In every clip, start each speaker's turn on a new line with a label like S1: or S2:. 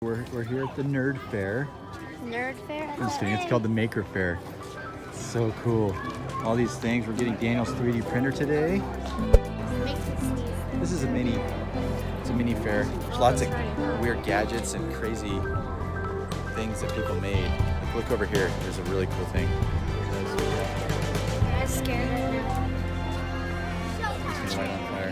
S1: We're here at the Nerd Fair.
S2: Nerd Fair?
S1: Interesting. It's called the Maker Fair. It's so cool. All these things. We're getting Daniel's 3D printer today. This is a mini. It's a mini fair. There's lots of weird gadgets and crazy things that people made. Look over here. There's a really cool thing.
S2: I'm scared right now.
S1: It's gonna light on fire.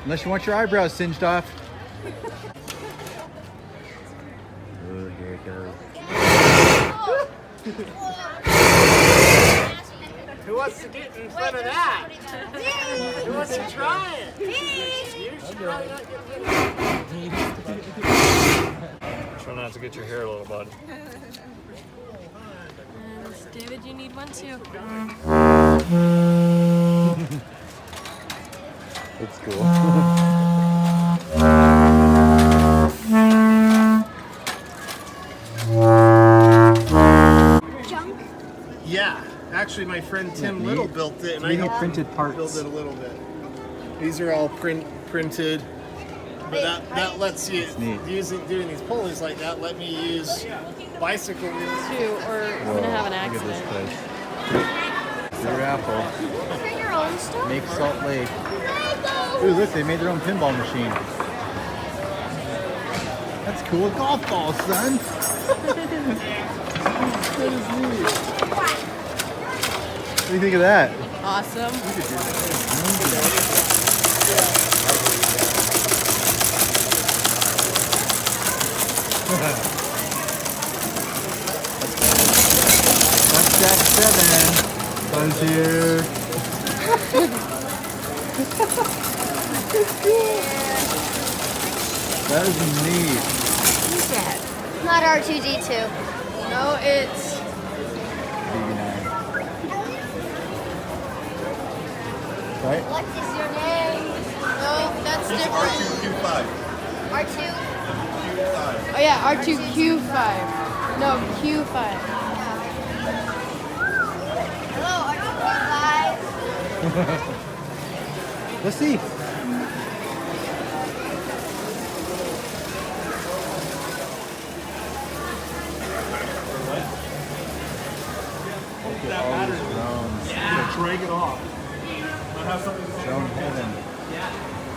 S1: Unless you want your eyebrows singed off. Oh, here it goes.
S3: Who wants to get in front of that? Who wants to try it? You should probably not get in. Try not to get your hair, little bud.
S4: David, you need one too.
S1: It's cool.
S2: Junk?
S3: Yeah, actually, my friend Tim Little built it, and I
S1: 3D
S3: helped
S1: printed parts.
S3: build it a little bit. These are all printed, but that lets you doing these pulleys like that. Let me use bicycle wheels
S4: Too, or I'm gonna have an
S1: Look at this
S4: accident.
S1: place. Your Apple.
S2: Print your own stuff?
S1: Make Salt Lake. Ooh, look, they made their own pinball machine. That's cool. Golf balls, son. That is neat. What do you think of that?
S4: Awesome.
S1: Blackjack 7. Sun's here. That is neat.
S2: Not R2D2.
S4: No, it's
S1: BB9. Right?
S2: What is your name?
S4: no, that's different.
S2: R2?
S4: Oh yeah, R2Q5. No, Q5.
S2: Hello, R2D5.
S1: Let's see. Look at all these drones.
S3: Drag it off. I have something to say.
S1: Drone heaven.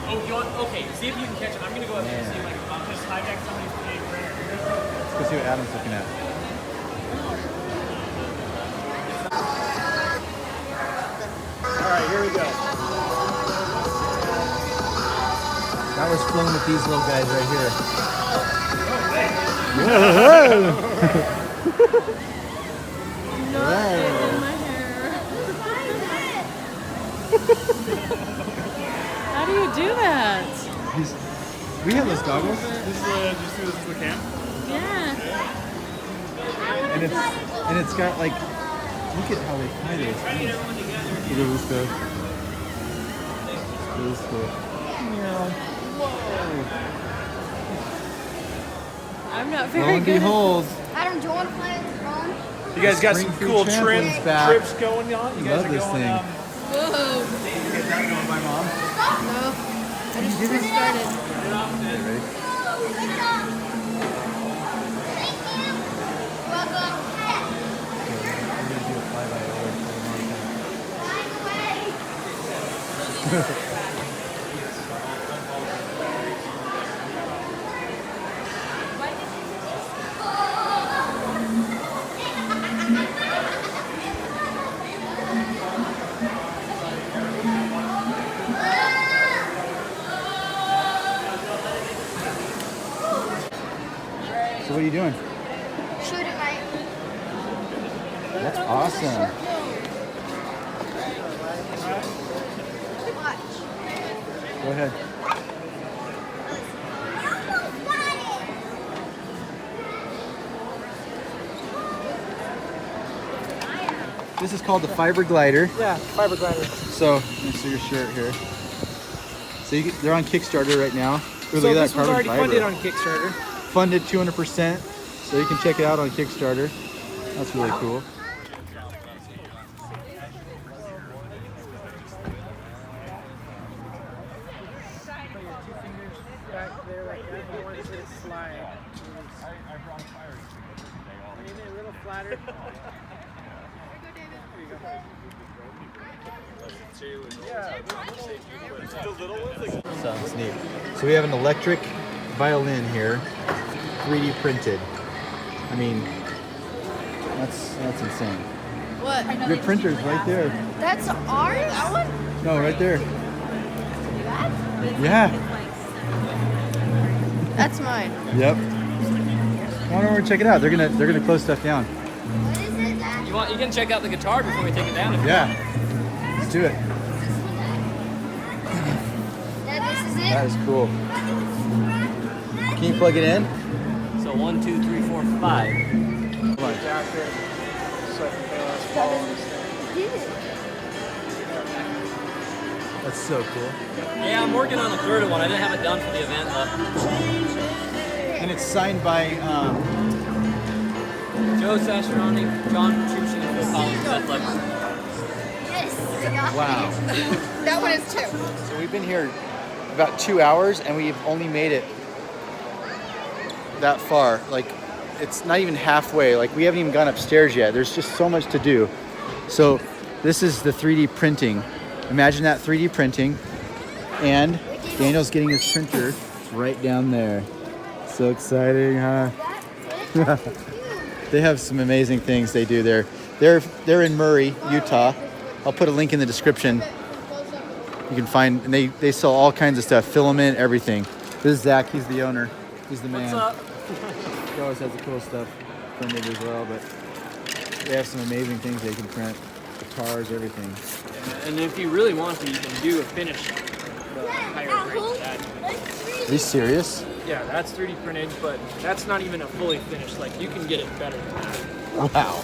S5: Oh, you want, okay, see if you can catch it. I'm gonna go up there and see if I can just hijack somebody's page.
S1: Let's go see what Adam's looking at.
S3: All right, here we go.
S1: That was flown with these little guys right here.
S4: How do you do that?
S1: We have those goggles,
S3: This is the cam.
S4: Yeah.
S1: and it's got like, look at how they tie those things. Look at this stuff. Look at this stuff.
S4: I'm not
S1: Lo
S4: very
S1: and
S4: good.
S1: behold,
S2: Adam, do you want to play with the phone?
S3: You guys got some
S1: Spring
S3: cool
S1: Free Champion's back.
S3: trips going on. You guys
S1: love
S3: are
S1: this
S3: going.
S1: thing.
S4: Whoa.
S1: Get that going by mom.
S4: No. I just started.
S1: Okay, ready?
S2: Welcome.
S1: I'm gonna do a fly-by-wire for a long time. So what are you doing?
S2: Shoot it right.
S1: That's awesome.
S2: Watch.
S1: Go ahead. This is called the fiber glider.
S3: Yeah, fiber grinder.
S1: So, let me see your shirt here. So they're on Kickstarter right now. Ooh,
S3: So
S1: look at
S3: this
S1: that
S3: was
S1: carbon
S3: already
S1: fiber.
S3: funded on Kickstarter.
S1: Funded 200%. So you can check it out on Kickstarter. That's really cool.
S3: Back there like
S5: A little flatter.
S1: Sounds neat. So we have an electric violin here, 3D printed. I mean, that's insane.
S4: What?
S1: Your printer's right there.
S2: That's ours? That one?
S1: No, right there. Yeah.
S4: That's mine.
S1: Yep. Come on over and check it out. They're gonna close stuff down.
S2: What is it, Dad?
S5: You can check out the guitar before we take it down.
S1: Yeah. Let's do it.
S2: Dad, this is it?
S1: That is cool. Can you plug it in?
S5: So 1, 2, 3, 4, 5.
S1: Come on. That's so cool.
S5: Yeah, I'm working on the third one. I didn't have it done for the event though.
S1: And it's signed by
S5: Joe Sasseroni, John Petrucci, and Phil Collins. That's like
S2: Yes. I got
S1: wow.
S4: That one is too.
S1: So we've been here about 2 hours and we've only made it that far. Like it's not even halfway. Like we haven't even gone upstairs yet. There's just so much to do. So this is the 3D printing. Imagine that 3D printing. And Daniel's getting his printer right down there. So exciting, huh? They have some amazing things they do there. They're in Murray, Utah. I'll put a link in the description. You can find, and they sell all kinds of stuff, filament, everything. This is Zach, he's the owner. He's the man.
S5: What's up?
S1: He always has the cool stuff printed as well, but they have some amazing things they can print. Guitars, everything.
S5: Yeah, and if you really want to, you can do a finish the higher grade that.
S1: Are you serious?
S5: Yeah, that's 3D printed, but that's not even a fully finished. Like you can get it better than that.
S1: Wow.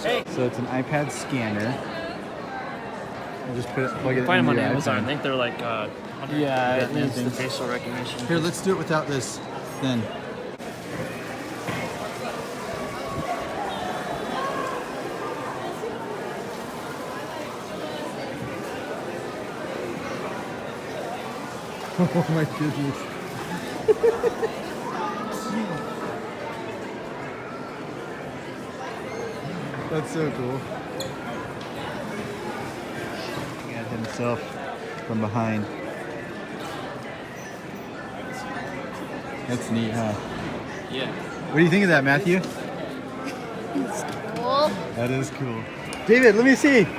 S5: Hey,
S1: So it's an iPad scanner. You just plug it
S5: find them
S1: into
S5: on
S1: your
S5: Amazon. I
S1: iPad.
S5: think they're like
S1: Yeah,
S5: it needs the
S1: things.
S5: facial recognition.
S1: Here, let's do it without this then. Oh my goodness. That's so cool. Looking at himself from behind. That's neat, huh?
S5: Yeah.
S1: What do you think of that, Matthew?
S2: Cool.
S1: That is cool. David, let me see.
S2: What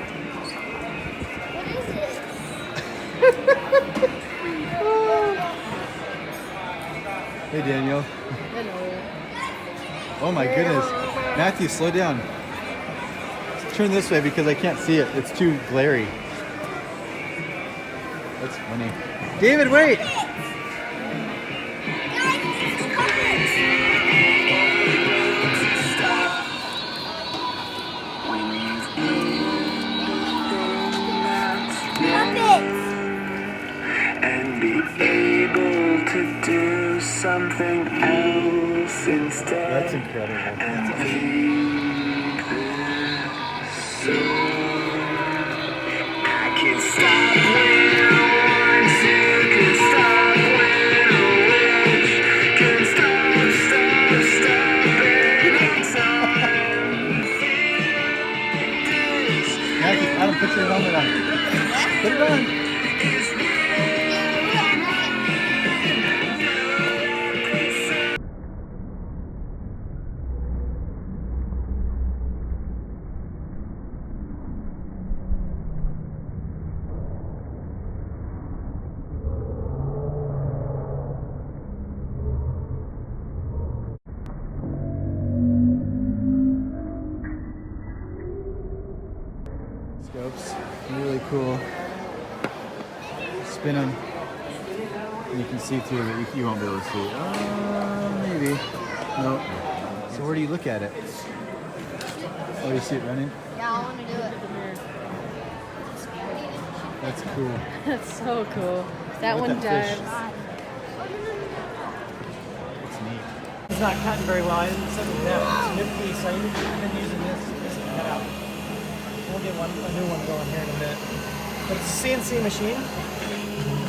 S2: is it?
S1: Hey, Daniel.
S4: Hello.
S1: Oh my goodness. Matthew, slow down. Turn this way because I can't see it. It's too glary. That's funny. David, wait!
S6: And be able to do something else instead.
S1: That's incredible.
S6: And think this I can stop when I want to, can stop when I wish, can stop anytime.
S1: Matthew, Adam, put your helmet on. Put it on. Scopes, really cool. Spin them, and you can see through it. You won't be able to see it. Maybe. Nope. So where do you look at it? Oh, you see it running?
S2: Yeah, I want to do it.
S1: That's cool.
S4: That's so cool. That
S1: Look
S4: one
S1: at that fish.
S4: dives.
S1: It's neat.
S5: It's not cutting very well. I didn't set it down. It's nifty, so I've been using this to cut out. We'll get a new one going here in a minute. But it's a CNC machine,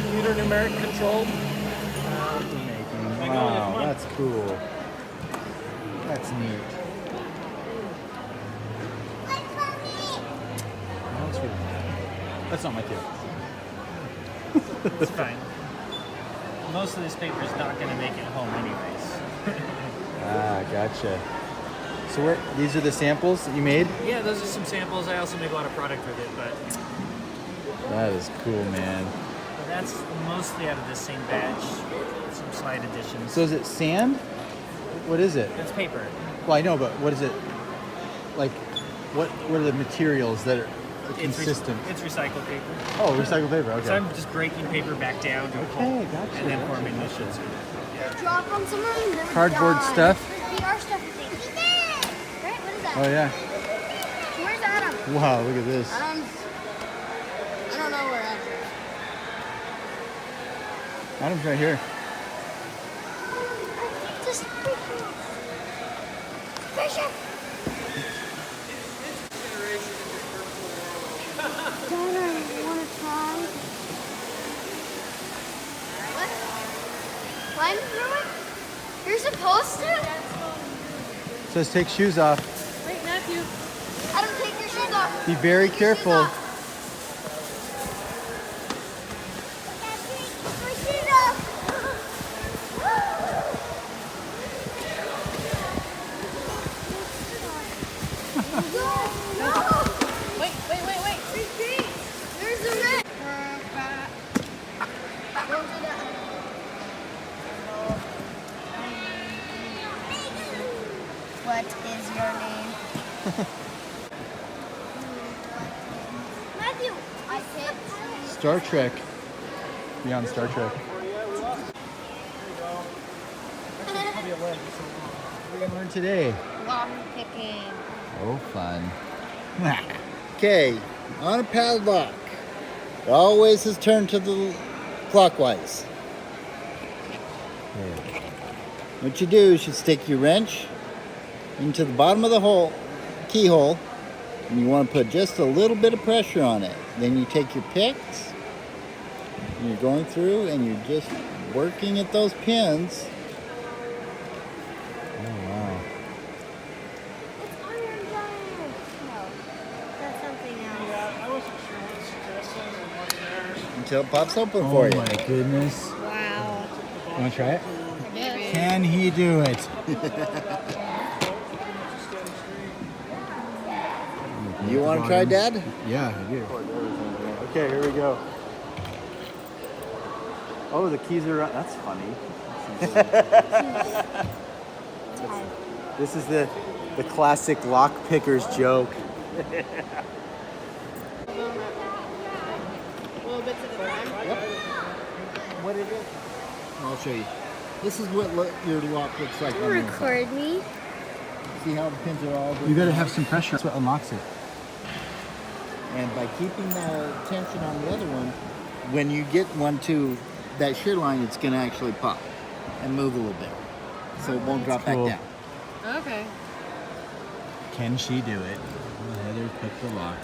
S5: computer numeric controlled.
S1: That's cool. That's neat. That's not my tail.
S5: It's fine. Most of this paper is not going to make it home anyways.
S1: Ah, gotcha. So these are the samples that you made?
S5: Yeah, those are some samples. I also make a lot of product with it, but
S1: That is cool, man.
S5: that's mostly out of this same batch. Some slight additions.
S1: So is it sand? What is it?
S5: It's paper.
S1: Well, I know, but what is it? Like, what are the materials that are consistent?
S5: It's recycled paper.
S1: Oh, recycled paper. Okay.
S5: So I'm just breaking paper back down to a pulp
S1: Okay, gotcha.
S5: and then forming the shit.
S2: Drop on someone and never
S1: Cardboard
S2: die.
S1: stuff?
S2: VR stuff, I think. Right? What is that?
S1: Oh yeah.
S2: Where's Adam?
S1: Wow, look at this.
S2: Adam's... I don't know where Adam is.
S1: Adam's right here.
S2: Just picture. Picture. Donna, you want to try? What? Climb through it? You're supposed to?
S1: It says take shoes off.
S4: Wait, Matthew.
S2: Adam, take your shoes off.
S1: Be very careful.
S2: Take my shoes off. No!
S4: Wait.
S2: There's a red. Don't do that. What is your name? Matthew, I picked.
S1: Star Trek. Beyond Star Trek.
S5: Probably a leg.
S1: What are we gonna learn today?
S2: Lock picking.
S1: Oh, fun.
S7: Okay, on a padlock, it always is turned to the clockwise.
S1: Okay.
S7: What you do is you stick your wrench into the bottom of the hole, keyhole, and you want to put just a little bit of pressure on it. Then you take your picks, and you're going through, and you're just working at those pins.
S1: Oh, wow.
S2: It's Iron Giant. No, that's something else.
S3: I wasn't sure what suggestions and what theirs.
S7: Until it pops open
S1: Oh
S7: for you.
S1: my goodness.
S2: Wow.
S1: You wanna try it?
S2: Yes.
S1: Can he do it?
S7: You want to try, Dad?
S1: Yeah, I do. Okay, here we go. Oh, the keys are. That's funny. This is the classic lock picker's joke.
S4: A little bit to the time.
S7: What it is? I'll show you. This is what your lock looks like. on the inside.
S2: Record me.
S7: See how the pins are all.
S1: You gotta have some pressure. That's what unlocks it.
S7: And by keeping the tension on the other one, when you get one to that shear line, it's going to actually pop and move a little bit. So it won't drop
S1: cool.
S7: back down.
S4: Okay.
S1: Can she do it? Heather picked the lock.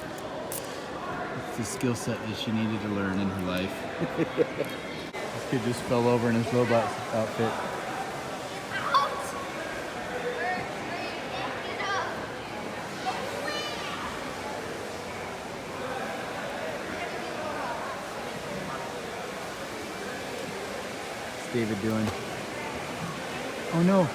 S1: It's the skill set that she needed to learn in her life. This kid just fell over in his robot outfit. What's David doing? Oh no.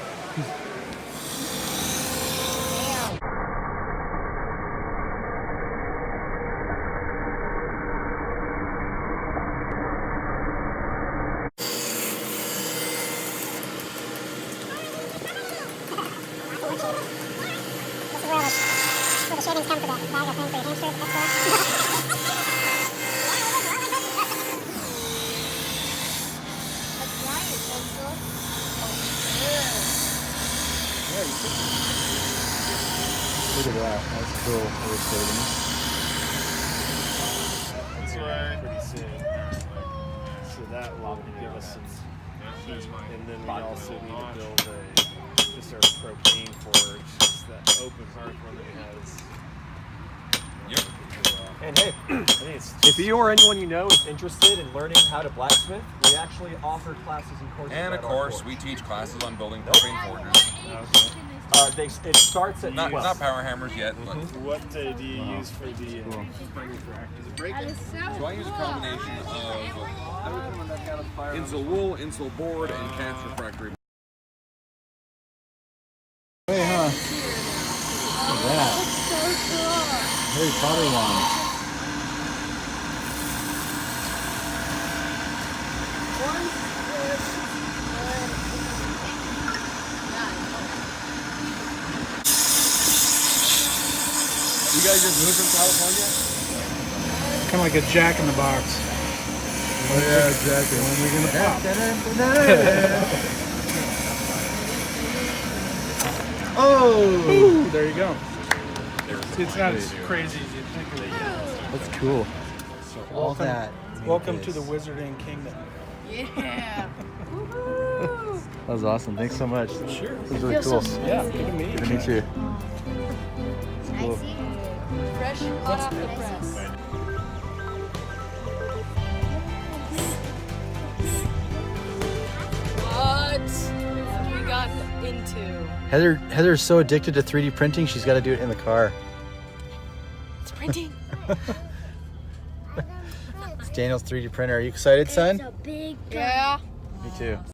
S1: Look at that. That's cool. Illustrating.
S3: That's pretty soon. So that will give us some heat, and then we also need to build just our propane forge. Just that open hearth one that has
S8: Yep.
S5: And hey, if you or anyone you know is interested in learning how to blacksmith, we actually offer classes and courses.
S8: And of
S5: at our
S8: course,
S5: course.
S8: we teach classes on building propane forges.
S5: It starts at
S8: Not
S5: 12.
S8: power hammers yet, but
S3: What do you use for the manufacture? The break-in?
S8: so I use a combination of insole wool, insole board, and cast refractory.
S1: Hey, huh? Look at that. Harry Potter wand.
S8: You guys just moved from California?
S9: Kind of like a Jack in the Box.
S1: Oh yeah, exactly.
S9: When are we gonna pop?
S1: Oh!
S9: Ooh, there you go. It's not as crazy as you think it is.
S1: That's cool. All
S9: Welcome,
S1: that.
S9: welcome to the Wizarding Kingdom.
S4: Yeah.
S1: That was awesome. Thanks so much.
S9: Sure.
S1: This was really cool.
S9: Yeah, good to meet you.
S1: Good to meet you. Cool.
S4: Fresh, hot off the press. What have we gotten into?
S1: Heather's so addicted to 3D printing, she's got to do it in the car.
S4: It's printing.
S1: It's Daniel's 3D printer. Are you excited, son?
S2: It's a big
S4: Yeah.
S1: Me too.